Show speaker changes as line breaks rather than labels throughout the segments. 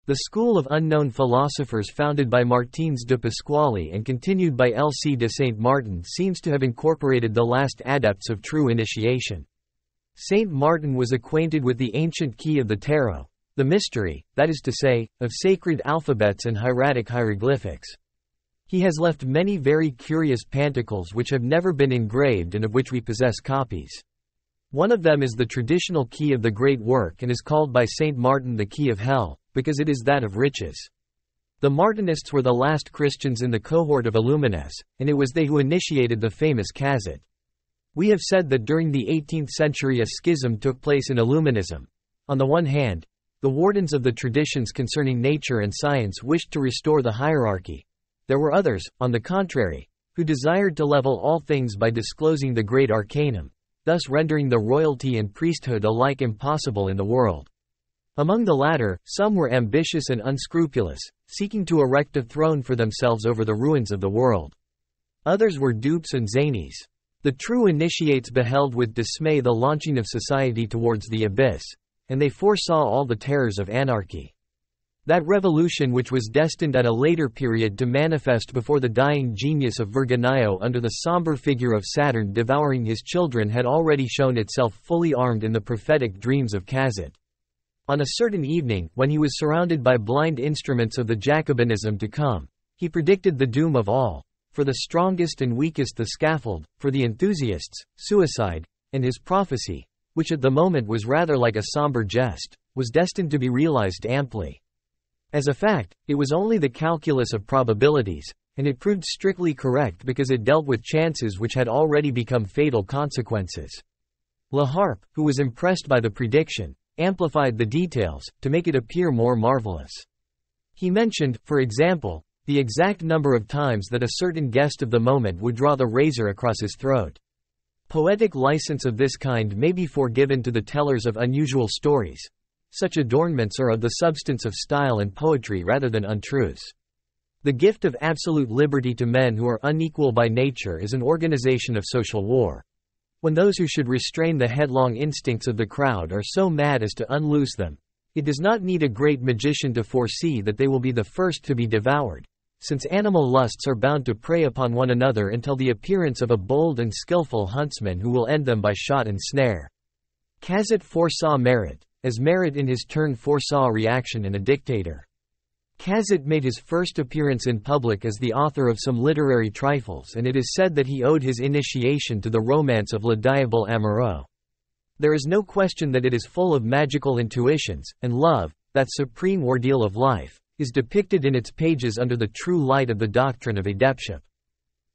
The school of unknown philosophers founded by Martins de Pasquale and continued by L. C. de Saint Martin seems to have incorporated the last adepts of true initiation. Saint Martin was acquainted with the ancient key of the tarot, the mystery, that is to say, of sacred alphabets and hieratic hieroglyphics. He has left many very curious pantacles which have never been engraved and of which we possess copies. One of them is the traditional key of the great work and is called by Saint Martin the key of hell, because it is that of riches. The Martinists were the last Christians in the cohort of Illuminates, and it was they who initiated the famous Cazotte. We have said that during the 18th century a schism took place in Illuminism. On the one hand, the wardens of the traditions concerning nature and science wished to restore the hierarchy. There were others, on the contrary, who desired to level all things by disclosing the great arcanum, thus rendering the royalty and priesthood alike impossible in the world. Among the latter, some were ambitious and unscrupulous, seeking to erect a throne for themselves over the ruins of the world. Others were dupes and zanies. The true initiates beheld with dismay the launching of society towards the abyss, and they foresaw all the terrors of anarchy. That revolution which was destined at a later period to manifest before the dying genius of Virgilio under the somber figure of Saturn devouring his children had already shown itself fully armed in the prophetic dreams of Cazotte. On a certain evening, when he was surrounded by blind instruments of the Jacobinism to come, he predicted the doom of all, for the strongest and weakest the scaffold, for the enthusiasts, suicide, and his prophecy, which at the moment was rather like a somber jest, was destined to be realized amply. As a fact, it was only the calculus of probabilities, and it proved strictly correct because it dealt with chances which had already become fatal consequences. La Harpe, who was impressed by the prediction, amplified the details, to make it appear more marvelous. He mentioned, for example, the exact number of times that a certain guest of the moment would draw the razor across his throat. Poetic license of this kind may be forgiven to the tellers of unusual stories. Such adornments are of the substance of style and poetry rather than untruths. The gift of absolute liberty to men who are unequal by nature is an organization of social war. When those who should restrain the headlong instincts of the crowd are so mad as to unloose them, it does not need a great magician to foresee that they will be the first to be devoured, since animal lusts are bound to prey upon one another until the appearance of a bold and skillful huntsman who will end them by shot and snare. Cazotte foresaw merit, as merit in his turn foresaw reaction in a dictator. Cazotte made his first appearance in public as the author of some literary trifles, and it is said that he owed his initiation to the romance of Le Diable Amoureux. There is no question that it is full of magical intuitions, and love, that supreme ordeal of life, is depicted in its pages under the true light of the doctrine of adeptship.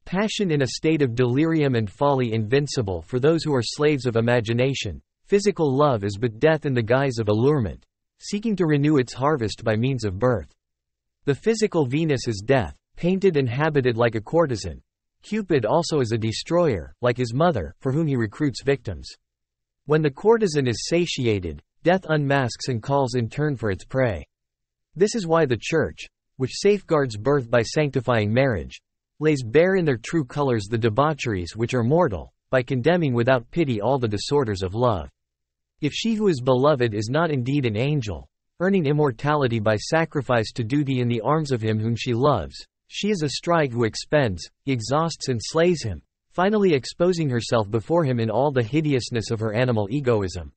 Passion in a state of delirium and folly invincible for those who are slaves of imagination. Physical love is but death in the guise of allurement, seeking to renew its harvest by means of birth. The physical Venus is death, painted and habited like a courtesan. Cupid also is a destroyer, like his mother, for whom he recruits victims. When the courtesan is satiated, death unmasks and calls in turn for its prey. This is why the Church, which safeguards birth by sanctifying marriage, lays bare in their true colors the debaucheries which are mortal, by condemning without pity all the disorders of love. If she who is beloved is not indeed an angel, earning immortality by sacrifice to duty in the arms of him whom she loves, she is a strike who expends, exhausts and slays him, finally exposing herself before him in all the hideousness of her animal egoism.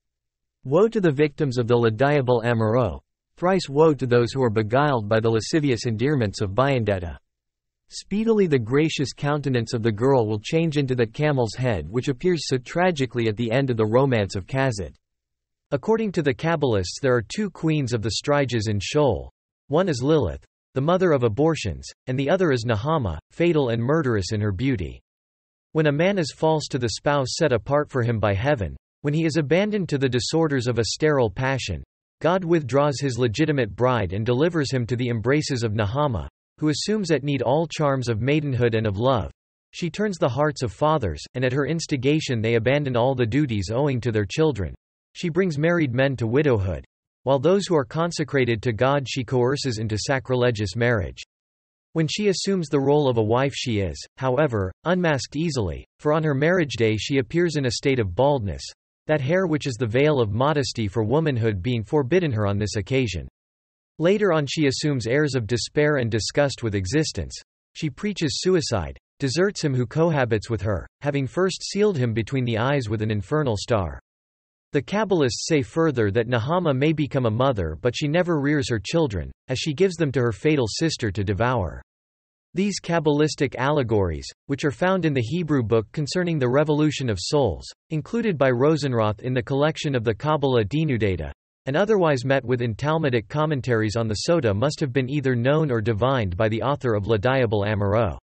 Woe to the victims of the Le Diable Amoureux, thrice woe to those who are beguiled by the lascivious endearments of Biondetta. Speedily the gracious countenance of the girl will change into that camel's head which appears so tragically at the end of the romance of Cazotte. According to the Kabbalists there are two queens of the Styges in Sheol. One is Lilith, the mother of abortions, and the other is Nahama, fatal and murderous in her beauty. When a man is false to the spouse set apart for him by heaven, when he is abandoned to the disorders of a sterile passion, God withdraws his legitimate bride and delivers him to the embraces of Nahama, who assumes at need all charms of maidenhood and of love. She turns the hearts of fathers, and at her instigation they abandon all the duties owing to their children. She brings married men to widowhood, while those who are consecrated to God she coerces into sacrilegious marriage. When she assumes the role of a wife she is, however, unmasked easily, for on her marriage day she appears in a state of baldness, that hair which is the veil of modesty for womanhood being forbidden her on this occasion. Later on she assumes airs of despair and disgust with existence. She preaches suicide, deserts him who cohabits with her, having first sealed him between the eyes with an infernal star. The Kabbalists say further that Nahama may become a mother, but she never rears her children, as she gives them to her fatal sister to devour. These Kabbalistic allegories, which are found in the Hebrew book concerning the revolution of souls, included by Rosenroth in the collection of the Kabbalah Denudata, and otherwise met with in Talmudic commentaries on the Sota, must have been either known or divined by the author of La Diable Amoureuse.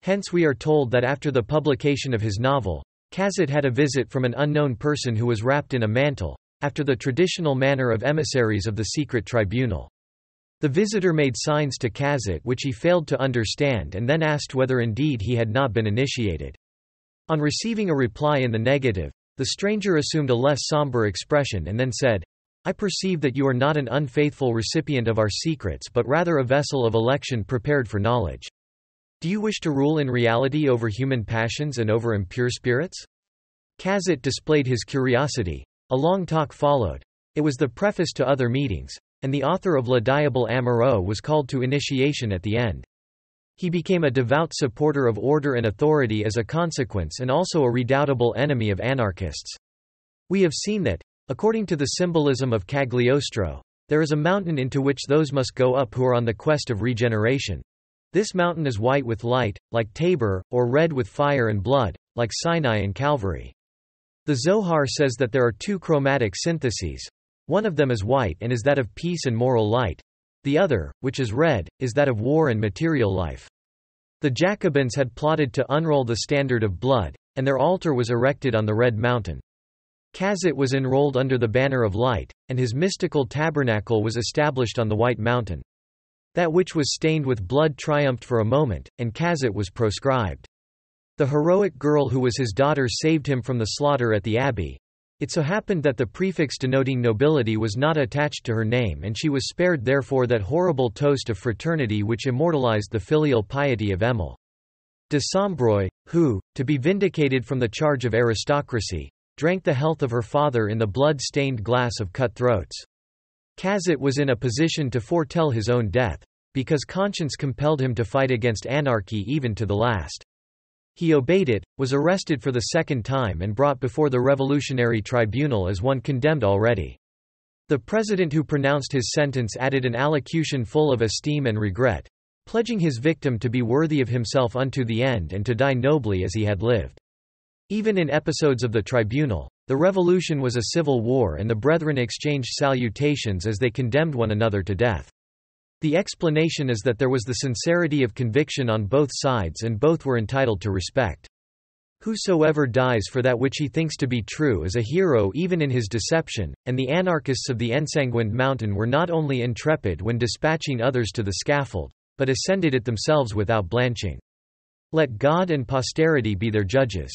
Hence we are told that after the publication of his novel, Cazotte had a visit from an unknown person who was wrapped in a mantle, after the traditional manner of emissaries of the secret tribunal. The visitor made signs to Cazotte which he failed to understand and then asked whether indeed he had not been initiated. On receiving a reply in the negative, the stranger assumed a less somber expression and then said, "I perceive that you are not an unfaithful recipient of our secrets but rather a vessel of election prepared for knowledge. Do you wish to rule in reality over human passions and over impure spirits?" Cazotte displayed his curiosity. A long talk followed. It was the preface to other meetings, and the author of La Diable Amoureuse was called to initiation at the end. He became a devout supporter of order and authority as a consequence, and also a redoubtable enemy of anarchists. We have seen that, according to the symbolism of Cagliostro, there is a mountain into which those must go up who are on the quest of regeneration. This mountain is white with light, like Tabor, or red with fire and blood, like Sinai and Calvary. The Zohar says that there are two chromatic syntheses. One of them is white and is that of peace and moral light. The other, which is red, is that of war and material life. The Jacobins had plotted to unroll the standard of blood, and their altar was erected on the red mountain. Cazotte was enrolled under the banner of light, and his mystical tabernacle was established on the white mountain. That which was stained with blood triumphed for a moment, and Cazotte was proscribed. The heroic girl who was his daughter saved him from the slaughter at the abbey. It so happened that the prefix denoting nobility was not attached to her name, and she was spared therefore that horrible toast of fraternity which immortalized the filial piety of Emile de Sombreuil, who, to be vindicated from the charge of aristocracy, drank the health of her father in the blood-stained glass of cut-throats. Cazotte was in a position to foretell his own death, because conscience compelled him to fight against anarchy even to the last. He obeyed it, was arrested for the second time and brought before the revolutionary tribunal as one condemned already. The president who pronounced his sentence added an allocution full of esteem and regret, pledging his victim to be worthy of himself unto the end and to die nobly as he had lived. Even in episodes of the tribunal, the revolution was a civil war and the brethren exchanged salutations as they condemned one another to death. The explanation is that there was the sincerity of conviction on both sides and both were entitled to respect. Whosoever dies for that which he thinks to be true is a hero even in his deception, and the anarchists of the ensanguined mountain were not only intrepid when dispatching others to the scaffold, but ascended it themselves without blanching. Let God and posterity be their judges.